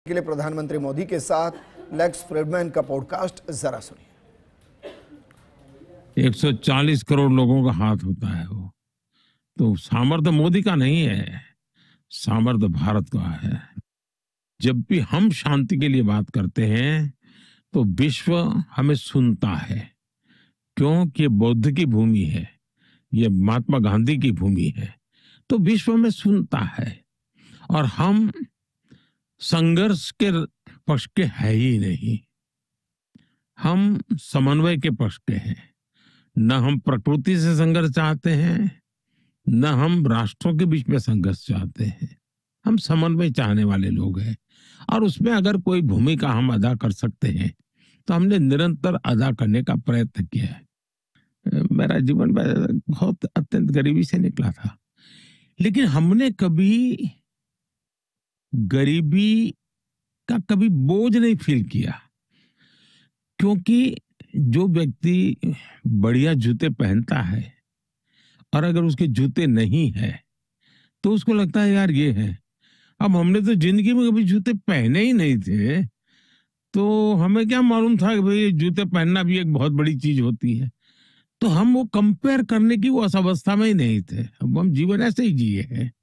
के लिए प्रधानमंत्री मोदी के साथ लेक्स फ्रीडमैन का पॉडकास्ट जरा सुनिए। 140 करोड़ लोगों का हाथ होता है वो, तो सामर्थ्य मोदी का नहीं है, सामर्थ्य भारत का है। जब भी हम शांति के लिए बात करते हैं तो विश्व हमें सुनता है, क्योंकि ये बौद्ध की भूमि है, ये महात्मा गांधी की भूमि है, तो विश्व में सुनता है। और हम संघर्ष के पक्ष के है ही नहीं, हम समन्वय के पक्ष के हैं। न हम प्रकृति से संघर्ष चाहते हैं, न हम राष्ट्रों के बीच में संघर्ष चाहते हैं। हम समन्वय चाहने वाले लोग हैं, और उसमें अगर कोई भूमिका हम अदा कर सकते हैं तो हमने निरंतर अदा करने का प्रयत्न किया है। मेरा जीवन बहुत अत्यंत गरीबी से निकला था, लेकिन हमने कभी गरीबी का कभी बोझ नहीं फील किया, क्योंकि जो व्यक्ति बढ़िया जूते पहनता है और अगर उसके जूते नहीं है तो उसको लगता है यार ये है। अब हमने तो जिंदगी में कभी जूते पहने ही नहीं थे, तो हमें क्या मालूम था कि भाई जूते पहनना भी एक बहुत बड़ी चीज होती है। तो हम वो कंपेयर करने की वो अवस्था में ही नहीं थे। अब हम जीवन ऐसे ही जिए हैं।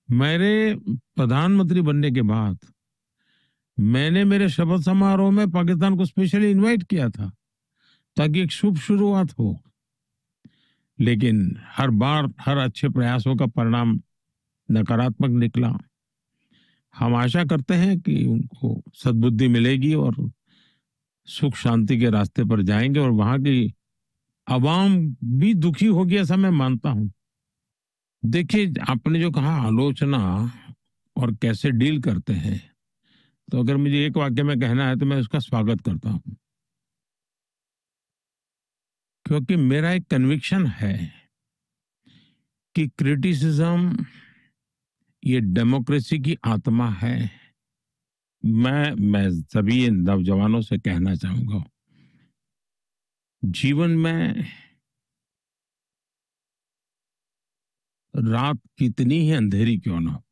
मेरे प्रधानमंत्री बनने के बाद मैंने मेरे शपथ समारोह में पाकिस्तान को स्पेशली इनवाइट किया था ताकि एक शुभ शुरुआत हो, लेकिन हर बार हर अच्छे प्रयासों का परिणाम नकारात्मक निकला। हम आशा करते हैं कि उनको सद्बुद्धि मिलेगी और सुख शांति के रास्ते पर जाएंगे, और वहां की आवाम भी दुखी होगी ऐसा मैं मानता हूं। देखिए, आपने जो कहा आलोचना और कैसे डील करते हैं, तो अगर मुझे एक वाक्य में कहना है तो मैं उसका स्वागत करता हूं, क्योंकि मेरा एक कन्विक्शन है कि क्रिटिसिज्म ये डेमोक्रेसी की आत्मा है। मैं सभी नौजवानों से कहना चाहूंगा, जीवन में रात कितनी ही अंधेरी क्यों ना हो,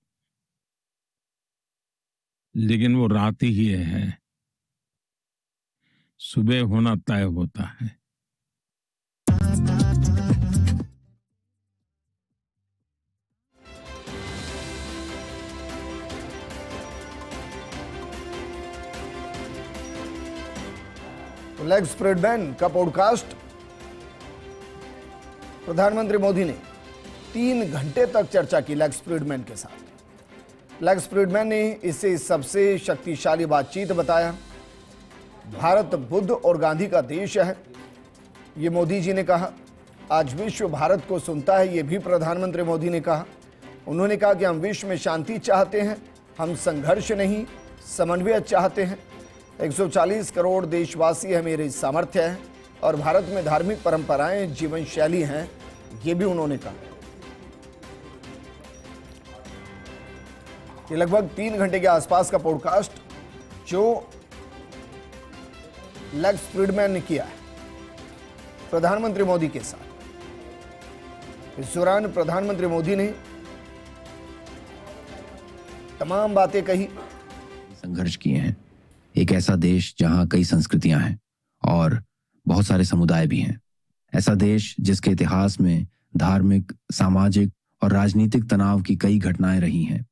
लेकिन वो रात ही है, सुबह होना तय होता है। तो लेक्स फ्रीडमैन का पॉडकास्ट प्रधानमंत्री मोदी ने 3 घंटे तक चर्चा की लेक्स फ्रीडमैन के साथ। लेक्स फ्रीडमैन ने इसे सबसे शक्तिशाली बातचीत बताया। भारत बुद्ध और गांधी का देश है, ये मोदी जी ने कहा। आज विश्व भारत को सुनता है, ये भी प्रधानमंत्री मोदी ने कहा। उन्होंने कहा कि हम विश्व में शांति चाहते हैं, हम संघर्ष नहीं समन्वय चाहते हैं। 140 करोड़ देशवासी है मेरे सामर्थ्य है, और भारत में धार्मिक परंपराएं जीवन शैली हैं, ये भी उन्होंने कहा। ये लगभग 3 घंटे के आसपास का पॉडकास्ट जो लेक्स फ्रीडमैन ने किया है प्रधानमंत्री मोदी के साथ। इस दौरान प्रधानमंत्री मोदी ने तमाम बातें कही। संघर्ष किए हैं। एक ऐसा देश जहां कई संस्कृतियां हैं और बहुत सारे समुदाय भी हैं। ऐसा देश जिसके इतिहास में धार्मिक, सामाजिक और राजनीतिक तनाव की कई घटनाएं रही हैं।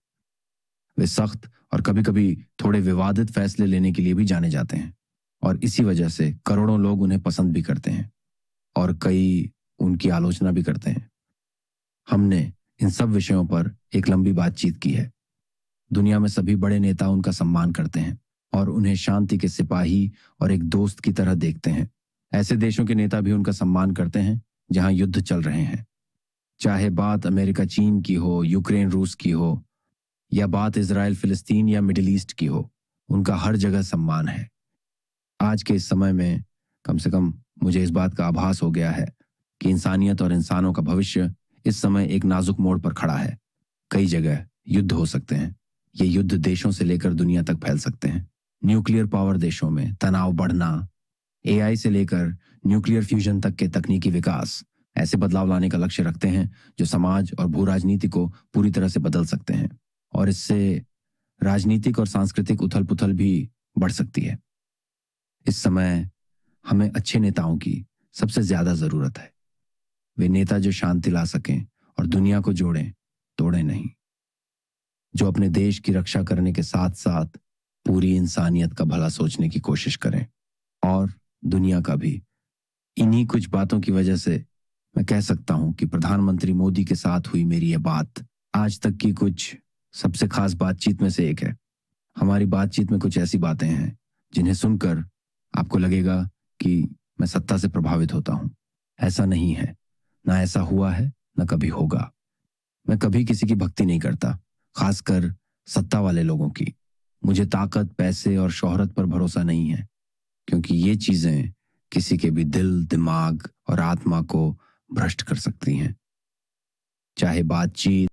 वे सख्त और कभी-कभी थोड़े विवादित फैसले लेने के लिए भी जाने जाते हैं, और इसी वजह से करोड़ों लोग उन्हें पसंद भी करते हैं और कई उनकी आलोचना भी करते हैं। हमने इन सब विषयों पर एक लंबी बातचीत की है। दुनिया में सभी बड़े नेता उनका सम्मान करते हैं और उन्हें शांति के सिपाही और एक दोस्त की तरह देखते हैं। ऐसे देशों के नेता भी उनका सम्मान करते हैं जहां युद्ध चल रहे हैं, चाहे बात अमेरिका चीन की हो, यूक्रेन रूस की हो, या बात इजराइल फिलिस्तीन या मिडिल ईस्ट की हो। उनका हर जगह सम्मान है। आज के इस समय में कम से कम मुझे इस बात का आभास हो गया है कि इंसानियत और इंसानों का भविष्य इस समय एक नाजुक मोड़ पर खड़ा है। कई जगह युद्ध हो सकते हैं। ये युद्ध देशों से लेकर दुनिया तक फैल सकते हैं। न्यूक्लियर पावर देशों में तनाव बढ़ना, एआई से लेकर न्यूक्लियर फ्यूजन तक के तकनीकी विकास ऐसे बदलाव लाने का लक्ष्य रखते हैं जो समाज और भू राजनीति को पूरी तरह से बदल सकते हैं। और इससे राजनीतिक और सांस्कृतिक उथल-पुथल भी बढ़ सकती है। इस समय हमें अच्छे नेताओं की सबसे ज्यादा जरूरत है। वे नेता जो शांति ला सकें और दुनिया को जोड़ें, तोड़ें नहीं। जो अपने देश की रक्षा करने के साथ साथ पूरी इंसानियत का भला सोचने की कोशिश करें, और दुनिया का भी। इन्हीं कुछ बातों की वजह से मैं कह सकता हूं कि प्रधानमंत्री मोदी के साथ हुई मेरी यह बात आज तक की कुछ सबसे खास बातचीत में से एक है। हमारी बातचीत में कुछ ऐसी बातें हैं जिन्हें सुनकर आपको लगेगा कि मैं सत्ता से प्रभावित होता हूं। ऐसा नहीं है, ना ऐसा हुआ है, ना कभी होगा। मैं कभी किसी की भक्ति नहीं करता, खासकर सत्ता वाले लोगों की। मुझे ताकत, पैसे और शोहरत पर भरोसा नहीं है, क्योंकि ये चीजें किसी के भी दिल, दिमाग और आत्मा को भ्रष्ट कर सकती हैं। चाहे बातचीत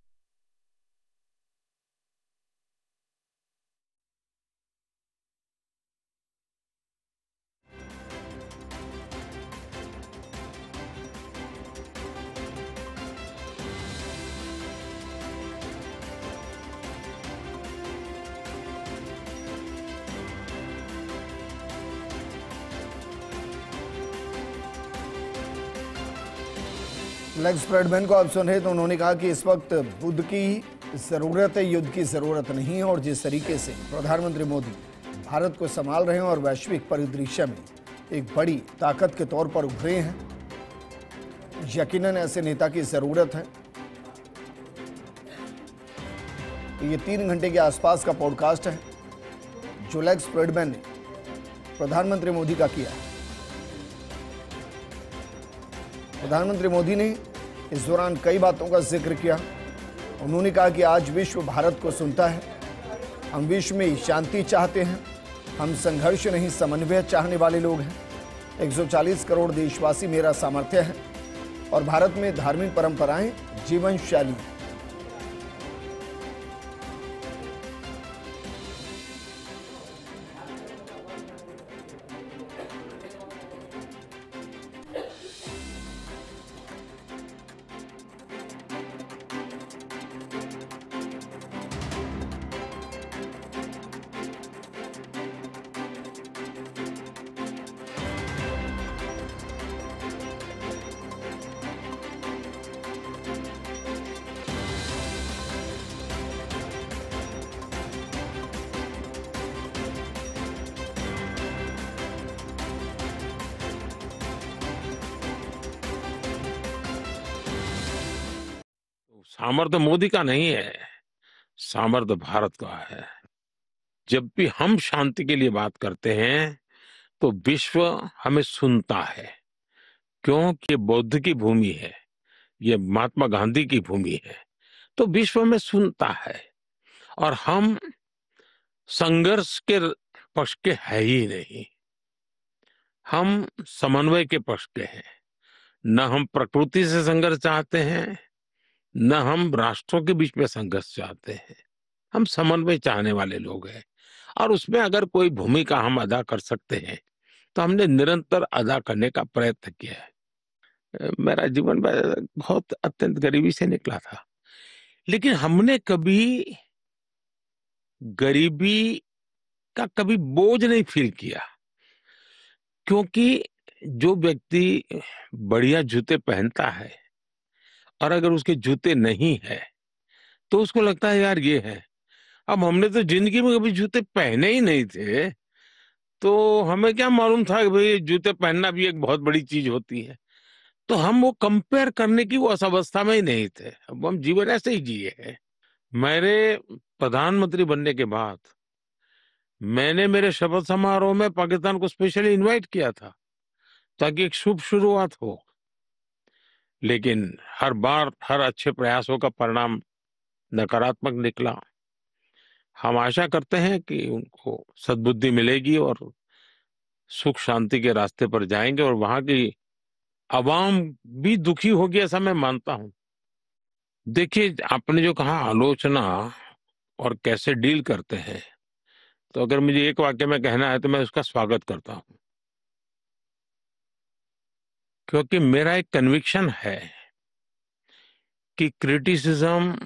लेग स्प्रेडमैन को आप सुन रहे तो उन्होंने कहा कि इस वक्त बुद्ध की जरूरत है, युद्ध की जरूरत नहीं है। और जिस तरीके से प्रधानमंत्री मोदी भारत को संभाल रहे हैं और वैश्विक परिदृश्य में एक बड़ी ताकत के तौर पर उभरे हैं, यकीनन ऐसे नेता की जरूरत है। ये 3 घंटे के आसपास का पॉडकास्ट है जो लेग स्प्रेडमैन ने प्रधानमंत्री मोदी का किया है। प्रधानमंत्री मोदी ने इस दौरान कई बातों का जिक्र किया। उन्होंने कहा कि आज विश्व भारत को सुनता है। हम विश्व में शांति चाहते हैं। हम संघर्ष नहीं, समन्वय चाहने वाले लोग हैं। 140 करोड़ देशवासी मेरा सामर्थ्य है और भारत में धार्मिक परंपराएं जीवन शैली है। सामर्थ्य मोदी का नहीं है, सामर्थ्य भारत का है। जब भी हम शांति के लिए बात करते हैं तो विश्व हमें सुनता है, क्योंकि ये बौद्ध की भूमि है, ये महात्मा गांधी की भूमि है, तो विश्व में सुनता है। और हम संघर्ष के पक्ष के है ही नहीं, हम समन्वय के पक्ष के हैं। न हम प्रकृति से संघर्ष चाहते हैं, न हम राष्ट्रों के बीच में संघर्ष चाहते हैं। हम समन्वय चाहने वाले लोग हैं, और उसमें अगर कोई भूमिका हम अदा कर सकते हैं तो हमने निरंतर अदा करने का प्रयत्न किया है। मेरा जीवन बहुत अत्यंत गरीबी से निकला था, लेकिन हमने कभी गरीबी का कभी बोझ नहीं फील किया, क्योंकि जो व्यक्ति बढ़िया जूते पहनता है और अगर उसके जूते नहीं है तो उसको लगता है यार ये है। अब हमने तो जिंदगी में कभी जूते पहने ही नहीं थे, तो हमें क्या मालूम था कि भाई जूते पहनना भी एक बहुत बड़ी चीज होती है। तो हम वो कंपेयर करने की वो अवस्था में ही नहीं थे। अब हम जीवन ऐसे ही जिए हैं। मेरे प्रधानमंत्री बनने के बाद मैंने मेरे शपथ समारोह में पाकिस्तान को स्पेशली इनवाइट किया था ताकि एक शुभ शुरुआत हो, लेकिन हर बार हर अच्छे प्रयासों का परिणाम नकारात्मक निकला। हम आशा करते हैं कि उनको सद्बुद्धि मिलेगी और सुख शांति के रास्ते पर जाएंगे, और वहां की आवाम भी दुखी होगी ऐसा मैं मानता हूं। देखिए, आपने जो कहा आलोचना और कैसे डील करते हैं, तो अगर मुझे एक वाक्य में कहना है तो मैं उसका स्वागत करता हूं, क्योंकि मेरा एक कन्विक्शन है कि क्रिटिसिज्म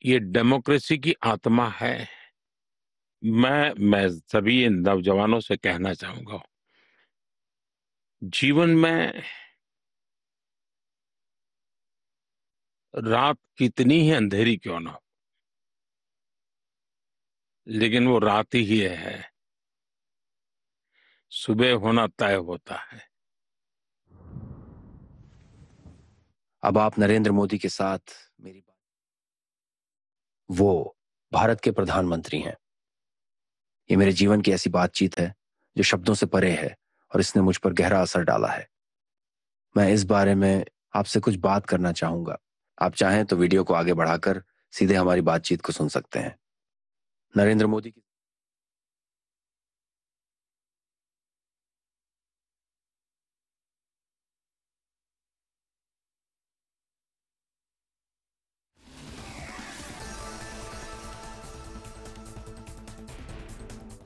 ये डेमोक्रेसी की आत्मा है। मैं सभी नौजवानों से कहना चाहूंगा, जीवन में रात कितनी ही अंधेरी क्यों ना हो, लेकिन वो रात ही है, सुबह होना तय होता है। अब आप नरेंद्र मोदी के साथ मेरी बात, वो भारत के प्रधानमंत्री हैं। ये मेरे जीवन की ऐसी बातचीत है जो शब्दों से परे है और इसने मुझ पर गहरा असर डाला है। मैं इस बारे में आपसे कुछ बात करना चाहूंगा। आप चाहें तो वीडियो को आगे बढ़ाकर सीधे हमारी बातचीत को सुन सकते हैं। नरेंद्र मोदी की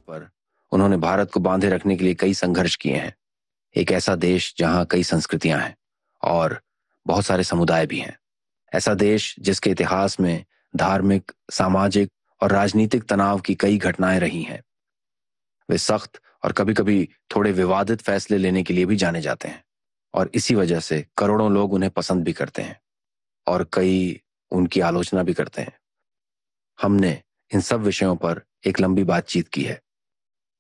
पर उन्होंने भारत को बांधे रखने के लिए कई संघर्ष किए हैं। एक ऐसा देश जहां कई संस्कृतियां हैं और बहुत सारे समुदाय भी हैं। ऐसा देश जिसके इतिहास में धार्मिक, सामाजिक और राजनीतिक तनाव की कई घटनाएं रही हैं। वे सख्त और कभी-कभी थोड़े विवादित फैसले लेने के लिए भी जाने जाते हैं और इसी वजह से करोड़ों लोग उन्हें पसंद भी करते हैं और कई उनकी आलोचना भी करते हैं। हमने इन सब विषयों पर एक लंबी बातचीत की है।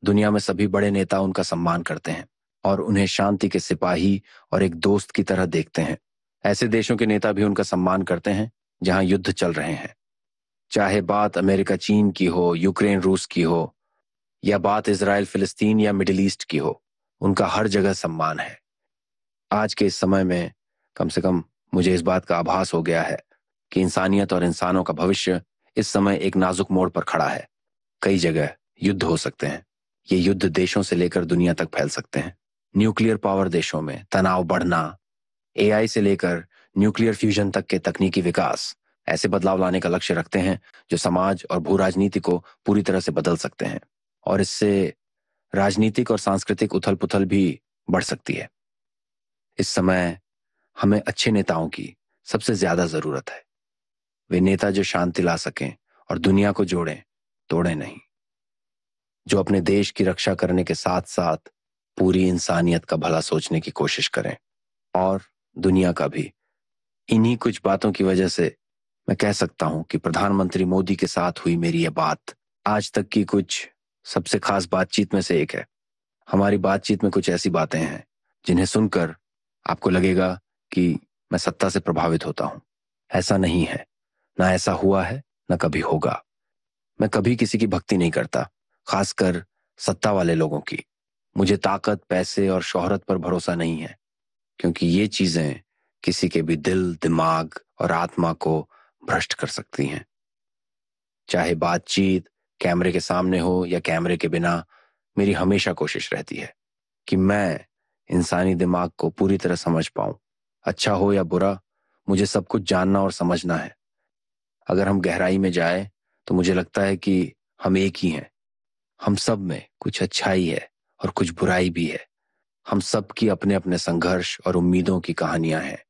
दुनिया में सभी बड़े नेता उनका सम्मान करते हैं और उन्हें शांति के सिपाही और एक दोस्त की तरह देखते हैं। ऐसे देशों के नेता भी उनका सम्मान करते हैं जहां युद्ध चल रहे हैं, चाहे बात अमेरिका चीन की हो, यूक्रेन रूस की हो, या बात इजराइल फिलिस्तीन या मिडिल ईस्ट की हो। उनका हर जगह सम्मान है। आज के इस समय में कम से कम मुझे इस बात का आभास हो गया है कि इंसानियत और इंसानों का भविष्य इस समय एक नाजुक मोड़ पर खड़ा है। कई जगह युद्ध हो सकते हैं। ये युद्ध देशों से लेकर दुनिया तक फैल सकते हैं। न्यूक्लियर पावर देशों में तनाव बढ़ना, एआई से लेकर न्यूक्लियर फ्यूजन तक के तकनीकी विकास ऐसे बदलाव लाने का लक्ष्य रखते हैं जो समाज और भू राजनीति को पूरी तरह से बदल सकते हैं और इससे राजनीतिक और सांस्कृतिक उथल पुथल भी बढ़ सकती है। इस समय हमें अच्छे नेताओं की सबसे ज्यादा जरूरत है। वे नेता जो शांति ला सकें और दुनिया को जोड़ें, तोड़ें नहीं। जो अपने देश की रक्षा करने के साथ साथ पूरी इंसानियत का भला सोचने की कोशिश करें और दुनिया का भी। इन्हीं कुछ बातों की वजह से मैं कह सकता हूं कि प्रधानमंत्री मोदी के साथ हुई मेरी यह बात आज तक की कुछ सबसे खास बातचीत में से एक है। हमारी बातचीत में कुछ ऐसी बातें हैं जिन्हें सुनकर आपको लगेगा कि मैं सत्ता से प्रभावित होता हूं। ऐसा नहीं है, ना ऐसा हुआ है, ना कभी होगा। मैं कभी किसी की भक्ति नहीं करता, खासकर सत्ता वाले लोगों की। मुझे ताकत, पैसे और शोहरत पर भरोसा नहीं है, क्योंकि ये चीजें किसी के भी दिल, दिमाग और आत्मा को भ्रष्ट कर सकती हैं। चाहे बातचीत कैमरे के सामने हो या कैमरे के बिना, मेरी हमेशा कोशिश रहती है कि मैं इंसानी दिमाग को पूरी तरह समझ पाऊं। अच्छा हो या बुरा, मुझे सब कुछ जानना और समझना है। अगर हम गहराई में जाए तो मुझे लगता है कि हम एक ही हैं। हम सब में कुछ अच्छाई है और कुछ बुराई भी है। हम सब की अपने अपने संघर्ष और उम्मीदों की कहानियां हैं।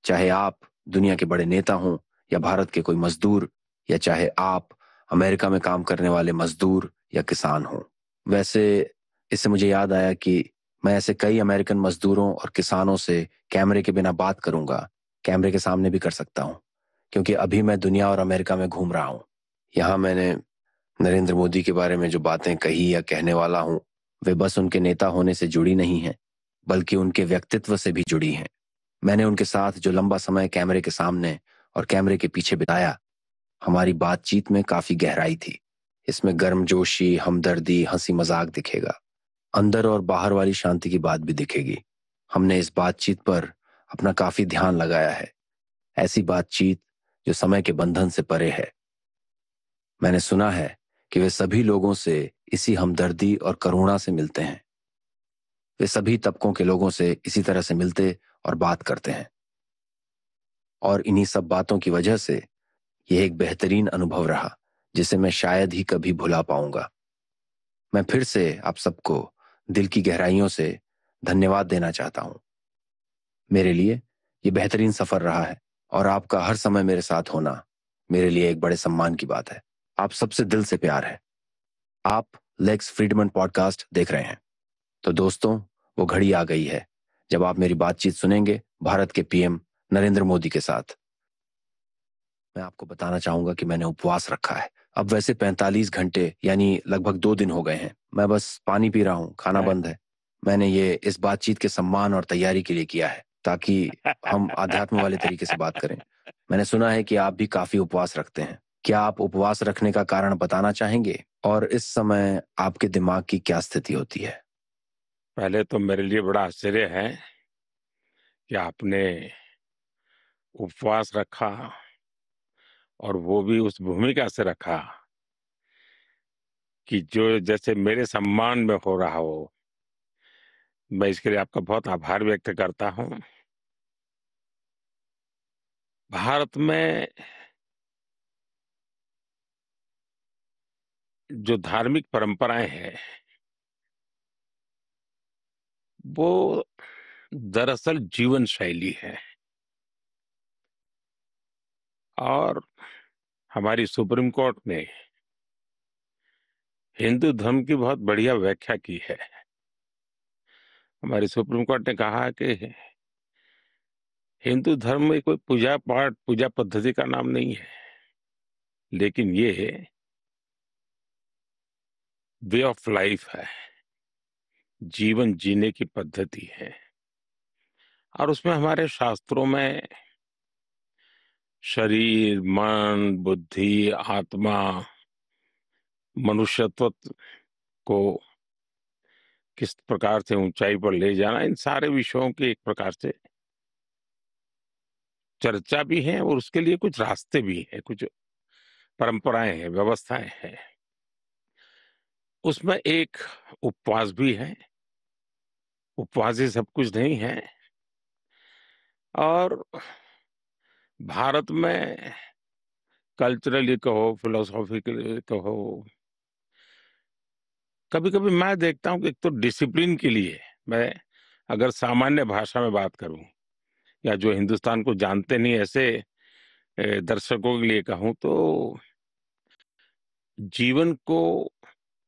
चाहे आप दुनिया के बड़े नेता हों या भारत के कोई मजदूर, या चाहे आप अमेरिका में काम करने वाले मजदूर या किसान हों। वैसे इससे मुझे याद आया कि मैं ऐसे कई अमेरिकन मजदूरों और किसानों से कैमरे के बिना बात करूंगा, कैमरे के सामने भी कर सकता हूं, क्योंकि अभी मैं दुनिया और अमेरिका में घूम रहा हूं। यहां मैंने नरेंद्र मोदी के बारे में जो बातें कही या कहने वाला हूं, वे बस उनके नेता होने से जुड़ी नहीं हैं, बल्कि उनके व्यक्तित्व से भी जुड़ी हैं। मैंने उनके साथ जो लंबा समय कैमरे के सामने और कैमरे के पीछे बिताया, हमारी बातचीत में काफी गहराई थी। इसमें गर्मजोशी, हमदर्दी, हंसी मजाक दिखेगा। अंदर और बाहर वाली शांति की बात भी दिखेगी। हमने इस बातचीत पर अपना काफी ध्यान लगाया है। ऐसी बातचीत जो समय के बंधन से परे है। मैंने सुना है कि वे सभी लोगों से इसी हमदर्दी और करुणा से मिलते हैं। वे सभी तबकों के लोगों से इसी तरह से मिलते और बात करते हैं। और इन्हीं सब बातों की वजह से यह एक बेहतरीन अनुभव रहा जिसे मैं शायद ही कभी भुला पाऊंगा। मैं फिर से आप सबको दिल की गहराइयों से धन्यवाद देना चाहता हूं। मेरे लिए यह बेहतरीन सफर रहा है और आपका हर समय मेरे साथ होना मेरे लिए एक बड़े सम्मान की बात है। आप सबसे दिल से प्यार है। आप लेक्स फ्रीडमैन पॉडकास्ट देख रहे हैं। तो दोस्तों, वो घड़ी आ गई है जब आप मेरी बातचीत सुनेंगे भारत के पीएम नरेंद्र मोदी के साथ। मैं आपको बताना चाहूंगा कि मैंने उपवास रखा है। अब वैसे 45 घंटे यानी लगभग 2 दिन हो गए हैं। मैं बस पानी पी रहा हूँ, खाना बंद है। मैंने ये इस बातचीत के सम्मान और तैयारी के लिए किया है, ताकि हम आध्यात्म वाले तरीके से बात करें। मैंने सुना है कि आप भी काफी उपवास रखते हैं। क्या आप उपवास रखने का कारण बताना चाहेंगे, और इस समय आपके दिमाग की क्या स्थिति होती है? पहले तो मेरे लिए बड़ा आश्चर्य है कि आपने उपवास रखा, और वो भी उस भूमिका से रखा कि जो जैसे मेरे सम्मान में हो रहा हो। मैं इसके लिए आपका बहुत आभार व्यक्त करता हूं। भारत में जो धार्मिक परंपराएं हैं, वो दरअसल जीवन शैली है। और हमारी सुप्रीम कोर्ट ने हिंदू धर्म की बहुत बढ़िया व्याख्या की है। हमारी सुप्रीम कोर्ट ने कहा कि हिंदू धर्म में कोई पूजा पाठ, पूजा पद्धति का नाम नहीं है, लेकिन ये वे ऑफ लाइफ है, जीवन जीने की पद्धति है। और उसमें हमारे शास्त्रों में शरीर, मन, बुद्धि, आत्मा, मनुष्यत्व को किस प्रकार से ऊंचाई पर ले जाना, इन सारे विषयों की एक प्रकार से चर्चा भी है, और उसके लिए कुछ रास्ते भी हैं, कुछ परंपराएं हैं, व्यवस्थाएं हैं। उसमें एक उपवास भी है। उपवास ही सब कुछ नहीं है। और भारत में कल्चरली कहो, फिलोसॉफिकली कहो, कभी कभी मैं देखता हूँ कि एक तो डिसिप्लिन के लिए, मैं अगर सामान्य भाषा में बात करूं, या जो हिंदुस्तान को जानते नहीं ऐसे दर्शकों के लिए कहूं, तो जीवन को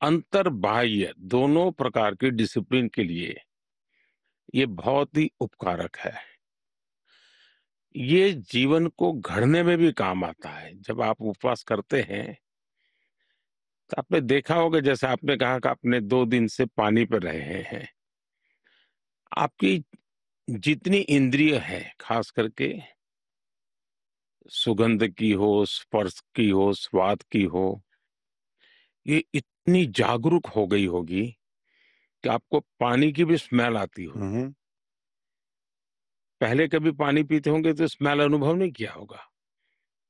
अंतर बाह्य दोनों प्रकार के डिसिप्लिन के लिए ये बहुत ही उपकारक है। ये जीवन को घड़ने में भी काम आता है। जब आप उपवास करते हैं तो आपने देखा होगा, जैसे आपने कहा कि आपने 2 दिन से पानी पर रहे हैं, आपकी जितनी इंद्रिय है, खास करके सुगंध की हो, स्पर्श की हो, स्वाद की हो, ये इतनी जागरूक हो गई होगी कि आपको पानी की भी स्मेल आती हो। पहले कभी पानी पीते होंगे तो स्मेल अनुभव नहीं किया होगा।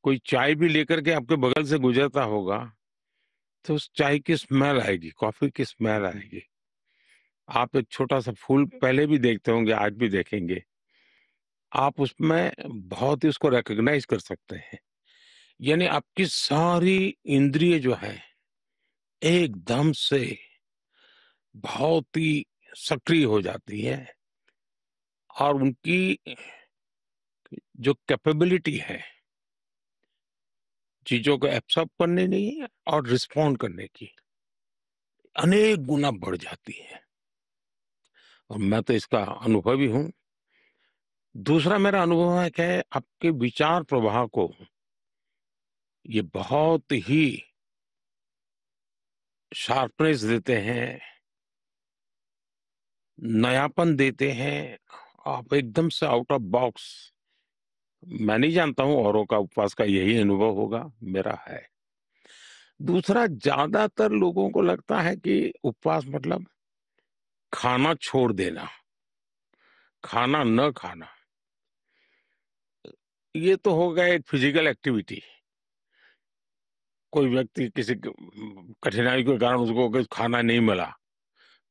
कोई चाय भी लेकर के आपके बगल से गुजरता होगा तो उस चाय की स्मेल आएगी, कॉफी की स्मेल आएगी। आप एक छोटा सा फूल पहले भी देखते होंगे, आज भी देखेंगे, आप उसमें बहुत ही उसको रिकॉग्नाइज कर सकते हैं। यानी आपकी सारी इंद्रिय जो है एकदम से बहुत ही सक्रिय हो जाती है, और उनकी जो कैपेबिलिटी है चीजों को एब्सॉर्ब करने नहीं और रिस्पॉन्ड करने की, अनेक गुना बढ़ जाती है। और मैं तो इसका अनुभवी हूं। दूसरा मेरा अनुभव है कि आपके विचार प्रवाह को ये बहुत ही शार्पनेस देते हैं, नयापन देते हैं। आप एकदम से आउट ऑफ बॉक्स, मैं नहीं जानता हूं औरों का उपवास का यही अनुभव होगा, मेरा है। दूसरा, ज्यादातर लोगों को लगता है कि उपवास मतलब खाना छोड़ देना, खाना न खाना। ये तो हो गया एक फिजिकल एक्टिविटी। कोई व्यक्ति किसी कठिनाई के कारण उसको कुछ खाना नहीं मिला,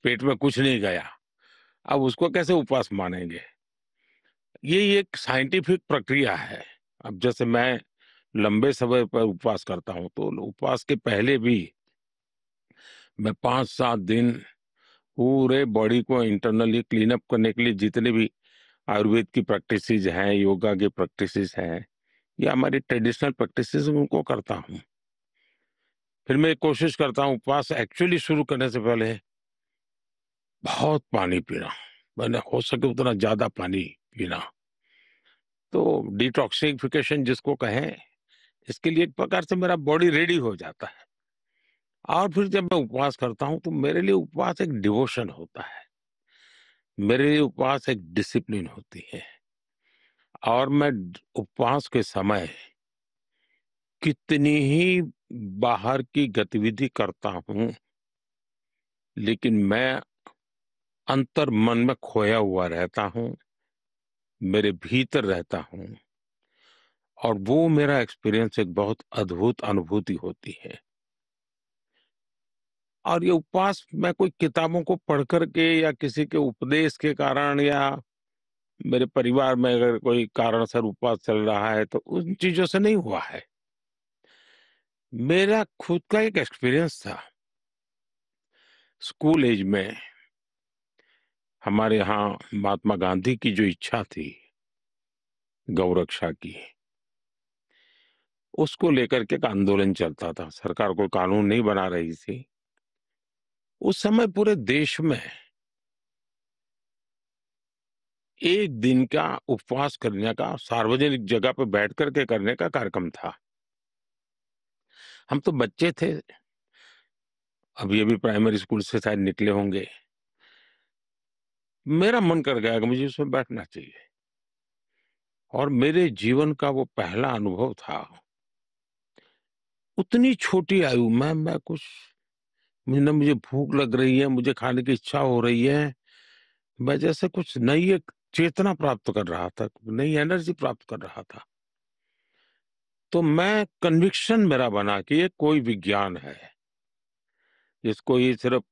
पेट में कुछ नहीं गया, अब उसको कैसे उपवास मानेंगे? ये एक साइंटिफिक प्रक्रिया है। अब जैसे मैं लंबे समय पर उपवास करता हूं, तो उपवास के पहले भी मैं 5-7 दिन पूरे बॉडी को इंटरनली क्लीन अप करने के लिए जितने भी आयुर्वेद की प्रैक्टिसेस हैं, योगा की प्रैक्टिसेस हैं, या हमारी ट्रेडिशनल प्रैक्टिसेस उनको करता हूँ। फिर मैं कोशिश करता हूँ उपवास एक्चुअली शुरू करने से पहले बहुत पानी पीना, मैंने हो सके उतना ज्यादा पानी पीना। तो डिटॉक्सिफिकेशन जिसको कहें, इसके लिए एक प्रकार से मेरा बॉडी रेडी हो जाता है। और फिर जब मैं उपवास करता हूं तो मेरे लिए उपवास एक डिवोशन होता है, मेरे लिए उपवास एक डिसिप्लिन होती है। और मैं उपवास के समय कितनी ही बाहर की गतिविधि करता हूं, लेकिन मैं अंतर मन में खोया हुआ रहता हूं, मेरे भीतर रहता हूं। और वो मेरा एक्सपीरियंस एक बहुत अद्भुत अनुभूति होती है। और ये उपवास मैं कोई किताबों को पढ़ करके या किसी के उपदेश के कारण या मेरे परिवार में अगर कोई कारणसर उपवास चल रहा है तो उन चीजों से नहीं हुआ है। मेरा खुद का एक एक्सपीरियंस था। स्कूल एज में हमारे यहाँ महात्मा गांधी की जो इच्छा थी गौ रक्षा की, उसको लेकर के एक आंदोलन चलता था। सरकार कोई कानून नहीं बना रही थी उस समय। पूरे देश में एक दिन का उपवास करने का, सार्वजनिक जगह पर बैठ करके करने का कार्यक्रम था। हम तो बच्चे थे, अभी प्राइमरी स्कूल से शायद निकले होंगे। मेरा मन कर गया कि मुझे उसमें बैठना चाहिए। और मेरे जीवन का वो पहला अनुभव था। उतनी छोटी आयु में मैं कुछ, मुझे भूख लग रही है, मुझे खाने की इच्छा हो रही है, मैं जैसे कुछ नई एक चेतना प्राप्त कर रहा था, नई एनर्जी प्राप्त कर रहा था। तो मैं कन्विक्शन मेरा बना कि ये कोई विज्ञान है, इसको ये सिर्फ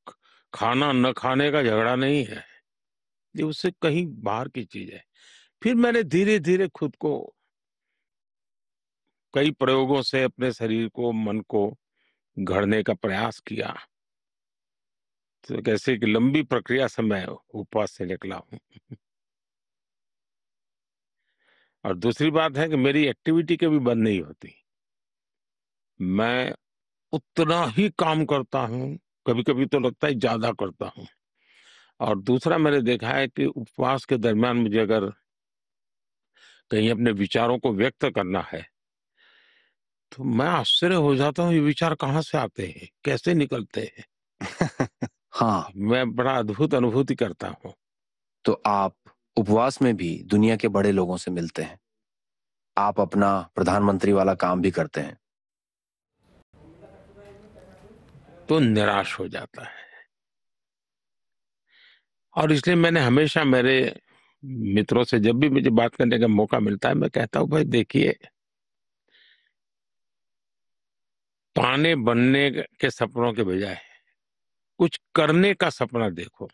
खाना न खाने का झगड़ा नहीं है, ये उससे कहीं बाहर की चीज है। फिर मैंने धीरे धीरे खुद को कई प्रयोगों से अपने शरीर को, मन को गढ़ने का प्रयास किया। तो कैसे कि लंबी प्रक्रिया से मैं उपवास से निकला हूं। और दूसरी बात है कि मेरी एक्टिविटी कभी बंद नहीं होती, मैं उतना ही काम करता हूं, कभी कभी तो लगता है ज्यादा करता हूं। और दूसरा मैंने देखा है कि उपवास के दरमियान मुझे अगर कहीं अपने विचारों को व्यक्त करना है तो मैं आश्चर्य हो जाता हूँ, ये विचार कहाँ से आते हैं, कैसे निकलते हैं। हाँ, मैं बड़ा अद्भुत अनुभूति करता हूँ। तो आप उपवास में भी दुनिया के बड़े लोगों से मिलते हैं, आप अपना प्रधानमंत्री वाला काम भी करते हैं। तो निराश हो जाता है। और इसलिए मैंने हमेशा मेरे मित्रों से जब भी मुझे बात करने का मौका मिलता है मैं कहता हूं, भाई देखिए, पाने बनने के सपनों के बजाय कुछ करने का सपना देखो।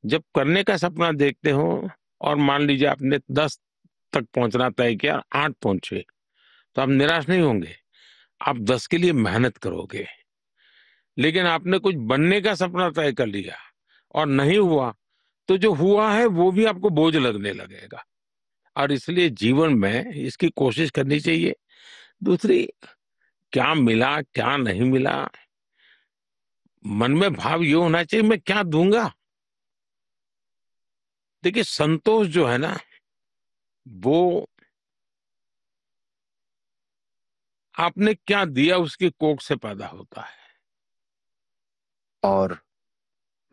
जब करने का सपना देखते हो और मान लीजिए आपने 10 तक पहुंचना तय किया, 8 पहुंचे, तो आप निराश नहीं होंगे, आप 10 के लिए मेहनत करोगे। लेकिन आपने कुछ बनने का सपना तय कर लिया और नहीं हुआ, तो जो हुआ है वो भी आपको बोझ लगने लगेगा। और इसलिए जीवन में इसकी कोशिश करनी चाहिए। दूसरी, क्या मिला क्या नहीं मिला, मन में भाव ये होना चाहिए मैं क्या दूंगा। देखिए, संतोष जो है ना, वो आपने क्या दिया उसकी कोख से पैदा होता है। और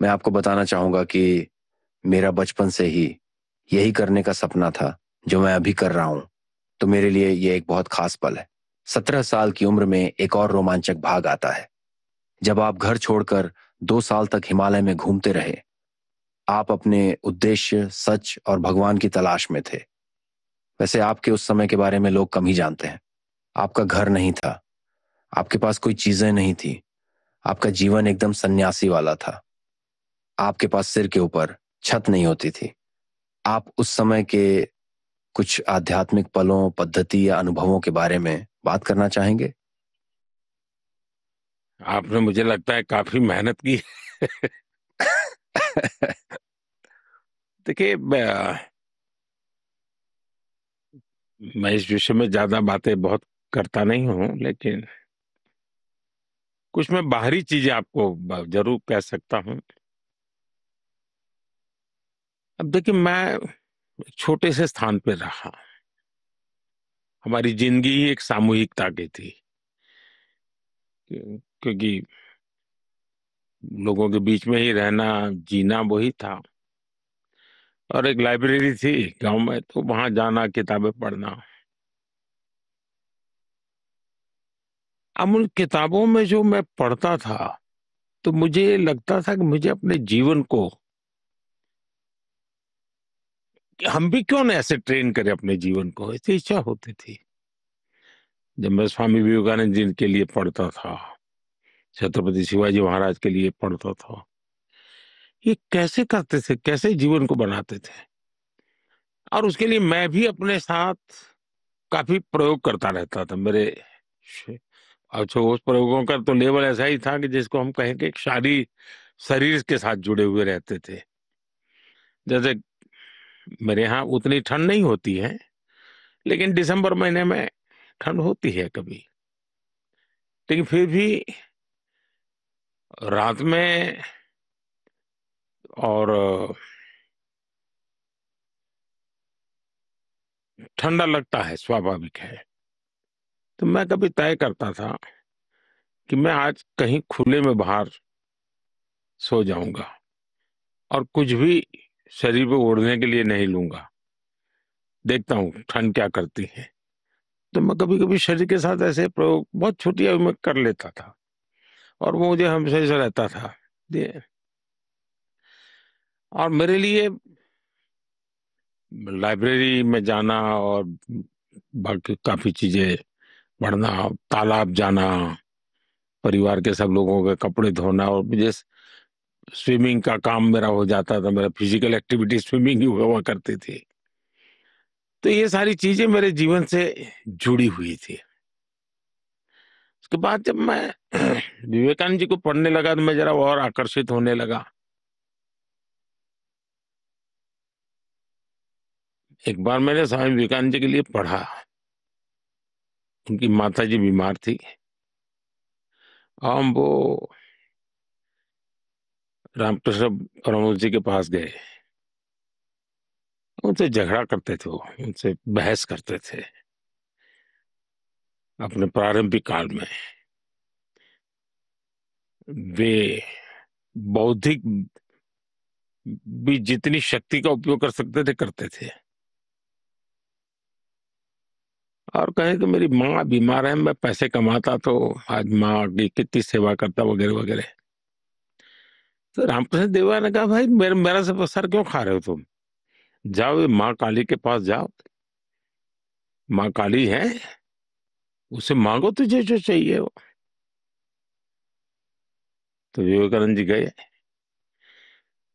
मैं आपको बताना चाहूंगा कि मेरा बचपन से ही यही करने का सपना था जो मैं अभी कर रहा हूं। तो मेरे लिए ये एक बहुत खास पल है। 17 साल की उम्र में एक और रोमांचक भाग आता है, जब आप घर छोड़कर 2 साल तक हिमालय में घूमते रहे। आप अपने उद्देश्य, सच और भगवान की तलाश में थे। वैसे आपके उस समय के बारे में लोग कम ही जानते हैं। आपका घर नहीं था, आपके पास कोई चीजें नहीं थी, आपका जीवन एकदम सन्यासी वाला था। आपके पास सिर के ऊपर छत नहीं होती थी। आप उस समय के कुछ आध्यात्मिक पलों, पद्धति या अनुभवों के बारे में बात करना चाहेंगे? आपने, मुझे लगता है, काफी मेहनत की। देखिए, मैं इस विषय में ज्यादा बातें बहुत करता नहीं हूं, लेकिन कुछ मैं बाहरी चीजें आपको जरूर कह सकता हूं। अब देखिए, मैं एक छोटे से स्थान पे रहा। हमारी जिंदगी ही एक सामूहिकता की थी, क्योंकि लोगों के बीच में ही रहना, जीना वही था। और एक लाइब्रेरी थी गांव में, तो वहां जाना, किताबें पढ़ना। अब उन किताबों में जो मैं पढ़ता था, तो मुझे लगता था कि मुझे अपने जीवन को, कि हम भी क्यों न ऐसे ट्रेन करें अपने जीवन को, ऐसी इच्छा होती थी। जब मैं स्वामी विवेकानंद जी के लिए पढ़ता था, छत्रपति शिवाजी महाराज के लिए पढ़ता था, ये कैसे करते थे, कैसे जीवन को बनाते थे। और उसके लिए मैं भी अपने साथ काफी प्रयोग करता रहता था। मेरे अच्छा, उस प्रयोगों का तो लेवल ऐसा ही था कि जिसको हम कहें कि एक शरीर के साथ जुड़े हुए रहते थे। जैसे मेरे यहाँ उतनी ठंड नहीं होती है, लेकिन दिसंबर महीने में ठंड होती है कभी। लेकिन फिर भी रात में और ठंडा लगता है, स्वाभाविक है। तो मैं कभी तय करता था कि मैं आज कहीं खुले में बाहर सो जाऊंगा और कुछ भी शरीर पे ओढ़ने के लिए नहीं लूंगा, देखता हूँ ठंड क्या करती है। तो मैं कभी कभी शरीर के साथ ऐसे प्रयोग बहुत छोटी आयु में कर लेता था, और वो मुझे हमेशा ऐसा रहता था। और मेरे लिए लाइब्रेरी में जाना और बाकी काफी चीजें पढ़ना, तालाब जाना, परिवार के सब लोगों के कपड़े धोना, और मुझे स्विमिंग का काम मेरा हो जाता था। मेरा फिजिकल एक्टिविटी स्विमिंग ही हुआ करती थी। तो ये सारी चीजें मेरे जीवन से जुड़ी हुई थी। उसके बाद जब मैं विवेकानंद जी को पढ़ने लगा, तो मैं जरा और आकर्षित होने लगा। एक बार मैंने स्वामी विवेकानंद जी के लिए पढ़ा। उनकी माता जी बीमार थी। हम वो रामकृष्ण परमहंस जी के पास गए। उनसे झगड़ा करते थे, वो उनसे बहस करते थे अपने प्रारंभिक काल में। वे बौद्धिक भी जितनी शक्ति का उपयोग कर सकते थे, करते थे। और कहे कि मेरी माँ बीमार है, मैं पैसे कमाता तो आज माँ की कितनी सेवा करता, वगैरह वगैरह। तो रामकृष्ण देवरा ने कहा, भाई मेरा सब सर क्यों खा रहे हो तुम? जाओ, ये माँ काली के पास जाओ, माँ काली है, उससे मांगो तुझे जो चाहिए वो। तो विवेकानंद जी गए,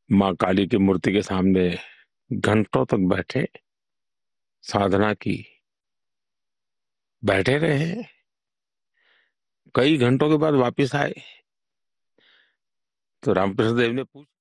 माँ काली की मूर्ति के सामने घंटों तक बैठे, साधना की, बैठे रहे। कई घंटों के बाद वापस आए, तो रामकृष्ण देव ने पूछा,